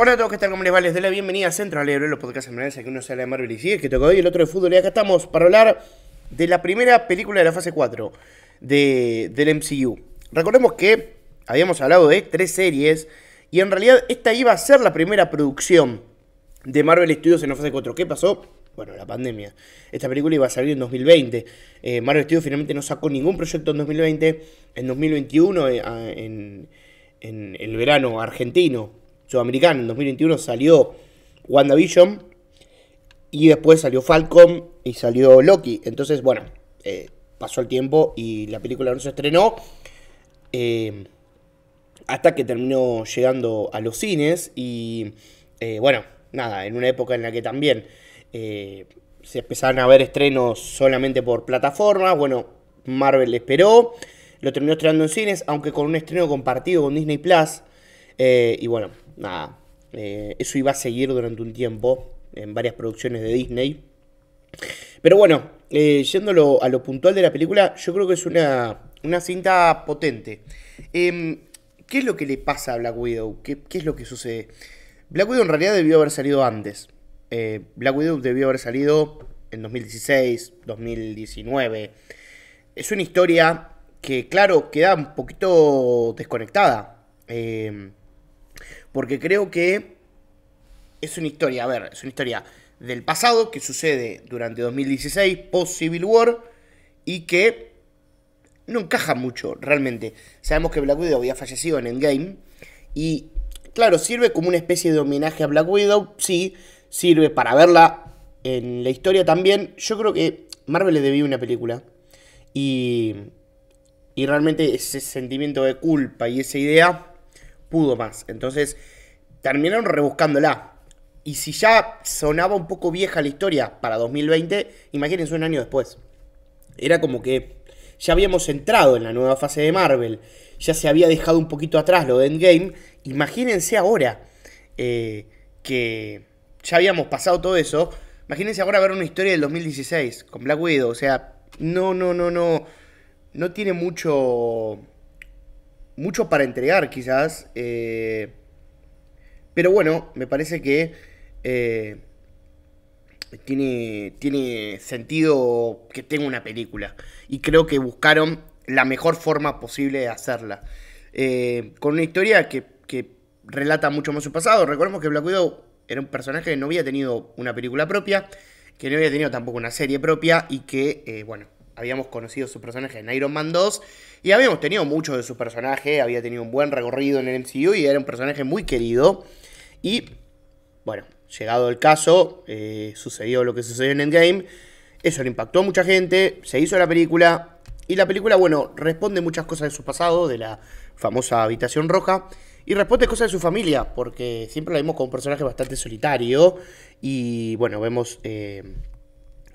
Hola a todos, ¿qué tal? ¿Cómo les va? Les doy la bienvenida a Centro Alebre, los podcasts semanales, aquí uno sale de Marvel y sigue, que tocó hoy, el otro de fútbol, y acá estamos para hablar de la primera película de la fase 4 del MCU. Recordemos que habíamos hablado de 3 series, y en realidad esta iba a ser la primera producción de Marvel Studios en la fase 4. ¿Qué pasó? Bueno, la pandemia. Esta película iba a salir en 2020. Marvel Studios finalmente no sacó ningún proyecto en 2020. En 2021, en el verano argentino, sudamericano, en 2021 salió WandaVision. Y después salió Falcon y salió Loki. Entonces, bueno, pasó el tiempo y la película no se estrenó. Hasta que terminó llegando a los cines. Y bueno, nada, en una época en la que también se empezaron a ver estrenos solamente por plataformas. Bueno, Marvel esperó, lo terminó estrenando en cines, aunque con un estreno compartido con Disney Plus. Y bueno, nada, eso iba a seguir durante un tiempo en varias producciones de Disney. Pero bueno, yéndolo a lo puntual de la película, yo creo que es una cinta potente. ¿Qué es lo que le pasa a Black Widow? ¿Qué es lo que sucede? Black Widow en realidad debió haber salido antes. Black Widow debió haber salido en 2016, 2019. Es una historia que, claro, queda un poquito desconectada. Porque creo que es una historia, a ver, es una historia del pasado que sucede durante 2016, post Civil War, y que no encaja mucho, realmente. Sabemos que Black Widow había fallecido en Endgame, y claro, sirve como una especie de homenaje a Black Widow, sí, sirve para verla en la historia también. Yo creo que Marvel le debía una película, y, y realmente ese sentimiento de culpa y esa idea pudo más. Entonces terminaron rebuscándola. Y si ya sonaba un poco vieja la historia para 2020, imagínense un año después. Era como que ya habíamos entrado en la nueva fase de Marvel, ya se había dejado un poquito atrás lo de Endgame. Imagínense ahora que ya habíamos pasado todo eso. Imagínense ahora ver una historia del 2016 con Black Widow. O sea, no tiene mucho para entregar quizás. Pero bueno, me parece que eh, tiene sentido que tenga una película. Y creo que buscaron la mejor forma posible de hacerla. Con una historia que relata mucho más su pasado. Recordemos que Black Widow era un personaje que no había tenido una película propia, que no había tenido tampoco una serie propia, y que, bueno, habíamos conocido su personaje en Iron Man 2, y habíamos tenido mucho de su personaje, había tenido un buen recorrido en el MCU, y era un personaje muy querido. Y bueno, llegado el caso, sucedió lo que sucedió en Endgame. Eso le impactó a mucha gente, se hizo la película. Y la película, bueno, responde muchas cosas de su pasado, de la famosa habitación roja. Y responde cosas de su familia, porque siempre la vimos como un personaje bastante solitario. Y bueno, vemos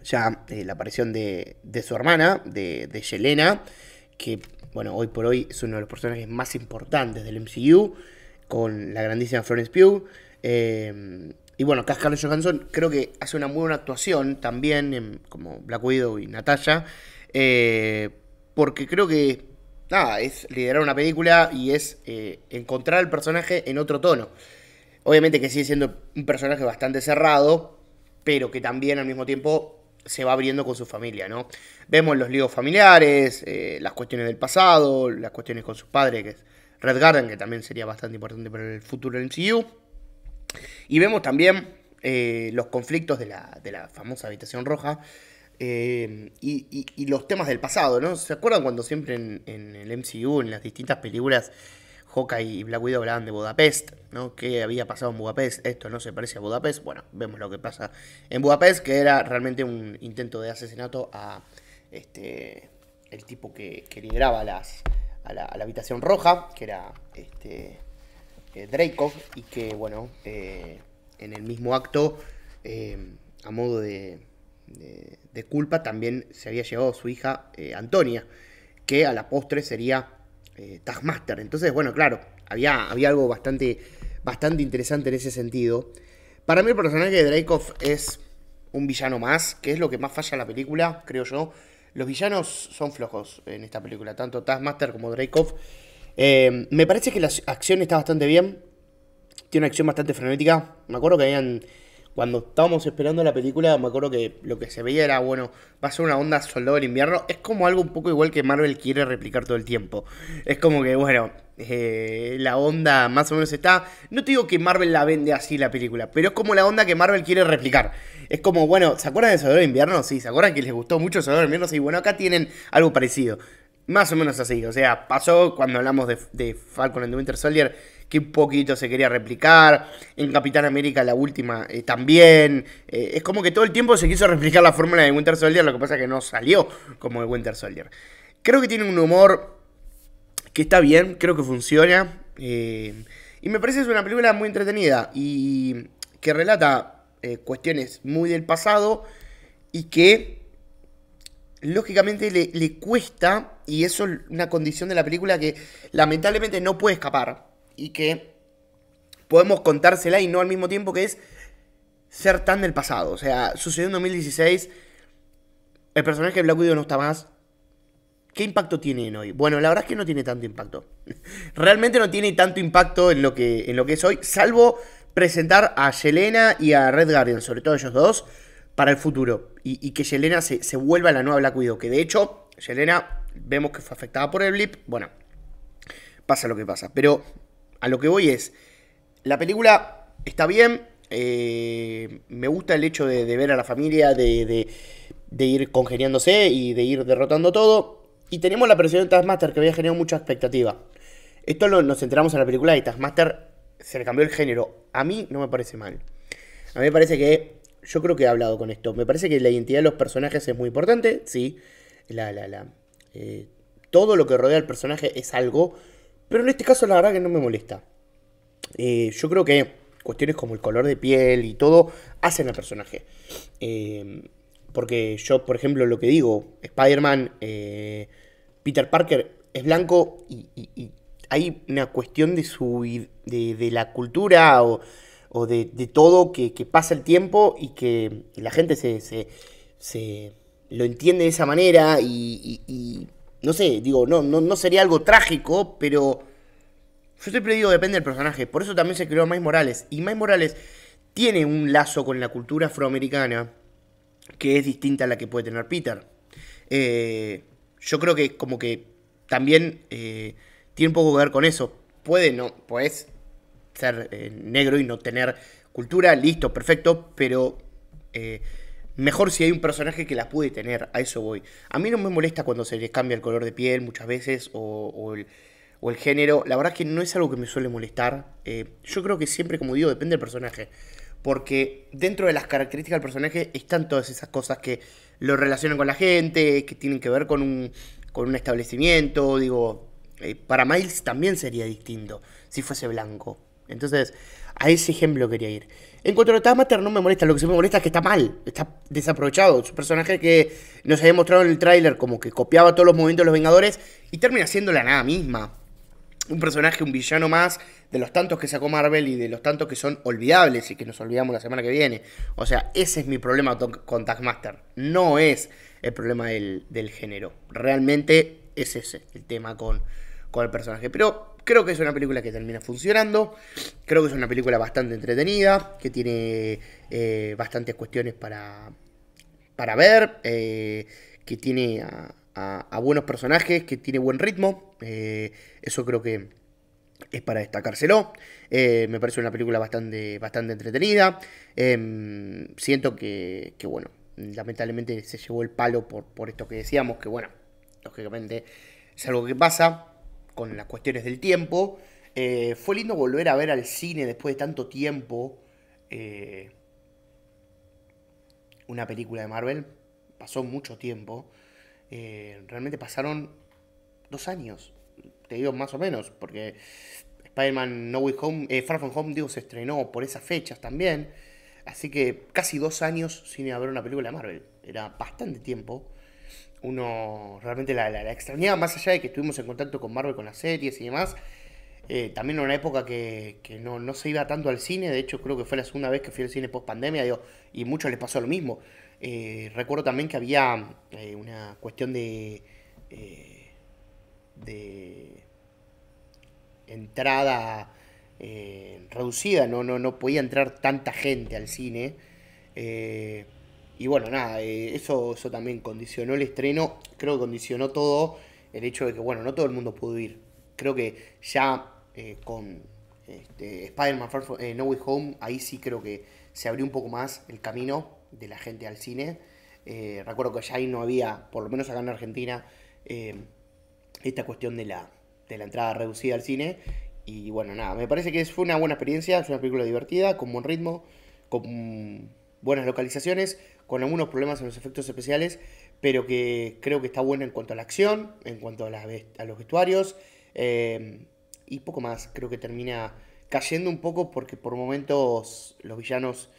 ya la aparición de su hermana, de Yelena, que bueno, hoy por hoy es uno de los personajes más importantes del MCU, con la grandísima Florence Pugh. Y bueno, acá Scarlett Johansson creo que hace una muy buena actuación también, como Black Widow y Natasha. Porque creo que, nada, es liderar una película y es encontrar al personaje en otro tono. Obviamente que sigue siendo un personaje bastante cerrado, pero que también al mismo tiempo se va abriendo con su familia, ¿no? Vemos los líos familiares, las cuestiones del pasado, las cuestiones con sus padres, que es Red Garden, que también sería bastante importante para el futuro del MCU. Y vemos también los conflictos de la famosa habitación roja, y los temas del pasado, ¿no? ¿Se acuerdan cuando siempre en el MCU, en las distintas películas, Hawkeye y Black Widow hablaban de Budapest, ¿no? ¿Qué había pasado en Budapest? Esto no se parece a Budapest. Bueno, vemos lo que pasa en Budapest, que era realmente un intento de asesinato a el tipo que lideraba a la habitación roja, que era Dreykov, y que, bueno, en el mismo acto, a modo de culpa, también se había llevado a su hija Antonia, que a la postre sería Taskmaster. Entonces, bueno, claro, había algo bastante interesante en ese sentido. Para mí el personaje de Dreykov es un villano más, que es lo que más falla en la película, creo yo. Los villanos son flojos en esta película, tanto Taskmaster como Dreykov. Me parece que la acción está bastante bien. tiene una acción bastante frenética. Me acuerdo que habían. Cuando estábamos esperando la película, me acuerdo que lo que se veía era, bueno, va a ser una onda Soldado del Invierno. Es como algo un poco igual que Marvel quiere replicar todo el tiempo. Es como que, bueno, la onda más o menos está. No te digo que Marvel la vende así la película, pero es como la onda que Marvel quiere replicar. Es como, bueno, ¿se acuerdan de Soldado del Invierno? Sí, ¿se acuerdan que les gustó mucho Soldado del Invierno? Sí, bueno, acá tienen algo parecido. Más o menos así, o sea, pasó cuando hablamos de Falcon and the Winter Soldier, que un poquito se quería replicar, en Capitán América la última también, es como que todo el tiempo se quiso replicar la fórmula de Winter Soldier, lo que pasa es que no salió como de Winter Soldier. Creo que tiene un humor que está bien, creo que funciona, y me parece que es una película muy entretenida, y que relata cuestiones muy del pasado, y que lógicamente le cuesta, y eso es una condición de la película que lamentablemente no puede escapar, y que podemos contársela y no al mismo tiempo, que es ser tan del pasado. O sea, sucedió en 2016, el personaje de Black Widow no está más. ¿Qué impacto tiene en hoy? Bueno, la verdad es que no tiene tanto impacto. Realmente no tiene tanto impacto en lo que es hoy, salvo presentar a Yelena y a Red Guardian, sobre todo ellos dos, para el futuro. Y que Yelena se vuelva la nueva Black Widow. Que de hecho, Yelena vemos que fue afectada por el blip. Bueno, pasa lo que pasa. Pero a lo que voy es, la película está bien. Me gusta el hecho de ver a la familia, de ir congeniándose y de ir derrotando todo. Y tenemos la presión de Taskmaster que había generado mucha expectativa. Nos enteramos en la película y Taskmaster se le cambió el género. A mí no me parece mal. A mí me parece que, yo creo que he hablado con esto, me parece que la identidad de los personajes es muy importante, sí. Todo lo que rodea al personaje es algo, pero en este caso la verdad que no me molesta. Yo creo que cuestiones como el color de piel y todo hacen al personaje. Porque yo, por ejemplo, lo que digo, Spider-Man, Peter Parker es blanco y hay una cuestión de la cultura o de todo que pasa el tiempo y que la gente se lo entiende de esa manera y no sé, digo, no sería algo trágico, pero yo siempre digo depende del personaje. Por eso también se creó Miles Morales. Y Miles Morales tiene un lazo con la cultura afroamericana que es distinta a la que puede tener Peter. Yo creo que como que también tiene un poco que ver con eso. Puedes ser negro y no tener cultura, listo, perfecto, pero mejor si hay un personaje que la puede tener, a eso voy. A mí no me molesta cuando se les cambia el color de piel muchas veces o el género. La verdad es que no es algo que me suele molestar. Yo creo que siempre, como digo, depende del personaje. Porque dentro de las características del personaje están todas esas cosas que lo relacionan con la gente, que tienen que ver con un establecimiento. Digo, para Miles también sería distinto si fuese blanco. Entonces, a ese ejemplo quería ir. En cuanto a Taskmaster, no me molesta. Lo que sí me molesta es que está mal, está desaprovechado. Es un personaje que nos había mostrado en el tráiler como que copiaba todos los movimientos de los Vengadores y termina siendo la nada misma. Un personaje, un villano más de los tantos que sacó Marvel y de los tantos que son olvidables y que nos olvidamos la semana que viene. O sea, ese es mi problema con Taskmaster. No es el problema del género. Realmente es ese el tema con el personaje. Pero creo que es una película que termina funcionando. Creo que es una película bastante entretenida, que tiene bastantes cuestiones para ver, que tiene a buenos personajes, que tiene buen ritmo. Eso creo que es para destacárselo. Me parece una película bastante entretenida. Siento bueno, lamentablemente se llevó el palo por esto que decíamos, que bueno, lógicamente es algo que pasa con las cuestiones del tiempo. Fue lindo volver a ver al cine después de tanto tiempo una película de Marvel. Pasó mucho tiempo. Realmente pasaron 2 años, te digo más o menos, porque Spider-Man No Way Home, Far From Home, digo, se estrenó por esas fechas también, así que casi 2 años sin haber una película de Marvel, era bastante tiempo. Uno realmente la extrañaba, más allá de que estuvimos en contacto con Marvel, con las series y demás. También en una época que no se iba tanto al cine. De hecho, creo que fue la segunda vez que fui al cine post pandemia, digo, y muchos les pasó lo mismo. Recuerdo también que había una cuestión de entrada reducida, no podía entrar tanta gente al cine. Eh, y bueno, nada, eso también condicionó el estreno, creo que condicionó todo el hecho de que, bueno, no todo el mundo pudo ir. Creo que ya con Spider-Man No Way Home, ahí sí creo que se abrió un poco más el camino de la gente al cine. Recuerdo que ya ahí no había, por lo menos acá en Argentina, eh, esta cuestión de la entrada reducida al cine. Y bueno, nada, me parece que fue una buena experiencia, es una película divertida, con buen ritmo, con buenas localizaciones, con algunos problemas en los efectos especiales, pero que creo que está buena en cuanto a la acción, en cuanto a los vestuarios, y poco más. Creo que termina cayendo un poco porque por momentos los villanos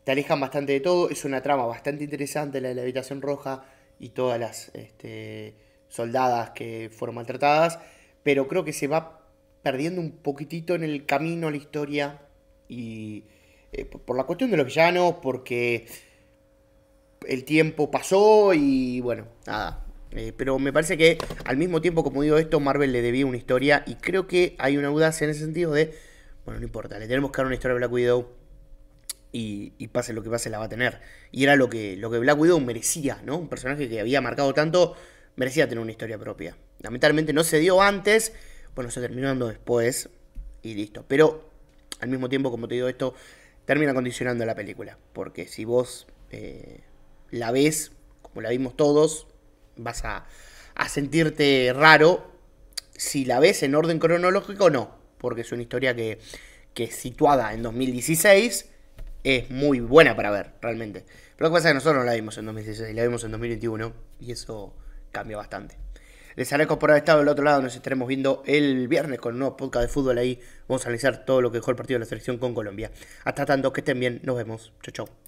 te alejan bastante de todo. Es una trama bastante interesante la de la habitación roja y todas las soldadas que fueron maltratadas, pero creo que se va perdiendo un poquitito en el camino a la historia y por la cuestión de los villanos, porque el tiempo pasó y bueno, nada. Pero me parece que al mismo tiempo, como digo esto, Marvel le debía una historia y creo que hay una audacia en ese sentido de, bueno, no importa, le tenemos que dar una historia a Black Widow y pase lo que pase la va a tener. Y era lo que Black Widow merecía, ¿no? Un personaje que había marcado tanto, merecía tener una historia propia. Lamentablemente no se dio antes, bueno, se terminó dando después y listo. Pero al mismo tiempo, como te digo esto, termina condicionando la película. Porque si vos la ves, como la vimos todos, vas a sentirte raro. Si la ves en orden cronológico, no. Porque es una historia que es situada en 2016 es muy buena para ver, realmente. Pero lo que pasa es que nosotros no la vimos en 2016, la vimos en 2021 y eso cambia bastante. Les agradezco por haber estado del otro lado, nos estaremos viendo el viernes con un nuevo podcast de fútbol ahí. Vamos a analizar todo lo que dejó el partido de la selección con Colombia. Hasta tanto, que estén bien, nos vemos. Chau, chau.